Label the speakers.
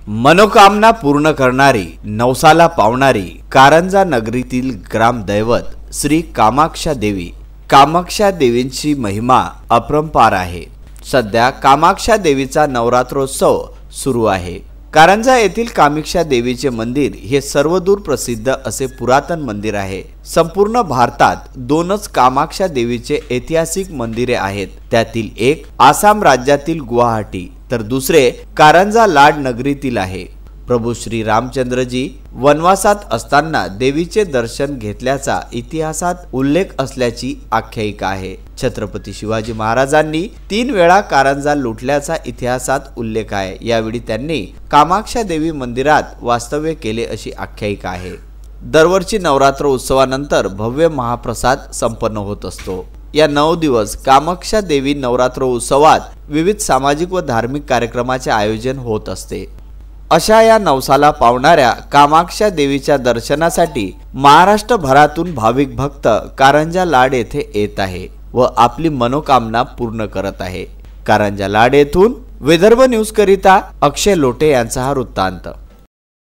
Speaker 1: मनोकामना पूर्ण करणारी, नवसाला पावणारी कारंजा नगरीतील ग्रामदैवत श्री कामाक्षा देवी। कामाक्षा देवींची महिमा अपरंपार आहे। सध्या कामाक्षा देवीचा नवरात्रोत्सव सुरू आहे। कारंजा येथील कामाक्षा देवीचे मंदिर हे सर्वदूर प्रसिद्ध असे पुरातन मंदिर आहे। संपूर्ण भारतात दोनच कामाक्षा देवीचे ऐतिहासिक मंदिरे आहेत। त्यातील एक आसाम राज्यातील गुवाहाटी तर दुसरे कारंजा लाड नगरीतील आहे। प्रभू श्री रामचंद्रजी वनवासात असताना देवीचे दर्शन घेतल्याचा इतिहासात उल्लेख असल्याची आख्यायिका आहे। छत्रपती शिवाजी महाराजांनी 3 वेळा कारंजा लुटल्याचा इतिहासात उल्लेख आहे। यावेळी त्यांनी कामाक्षा देवी मंदिरात वास्तव्य केले अशी आख्यायिका आहे। दरवर्षी नवरात्र उत्सवानंतर भव्य महाप्रसाद संपन्न होत असतो। या 9 दिवस कामाक्षा देवी नवरात्र उत्सवात विविध सामाजिक व धार्मिक कार्यक्रमाचे आयोजन होत असते। अशा या नवसाला पावणाऱ्या कामाक्षा देवीच्या दर्शनासाठी महाराष्ट्रभरातून भाविक भक्त कारंजा लाड येथे येत आहे व आपली मनोकामना पूर्ण करत आहे। कारंजा लाड येथून विदर्भ न्यूज करिता अक्षय लोटे यांचा हा वृत्तांत।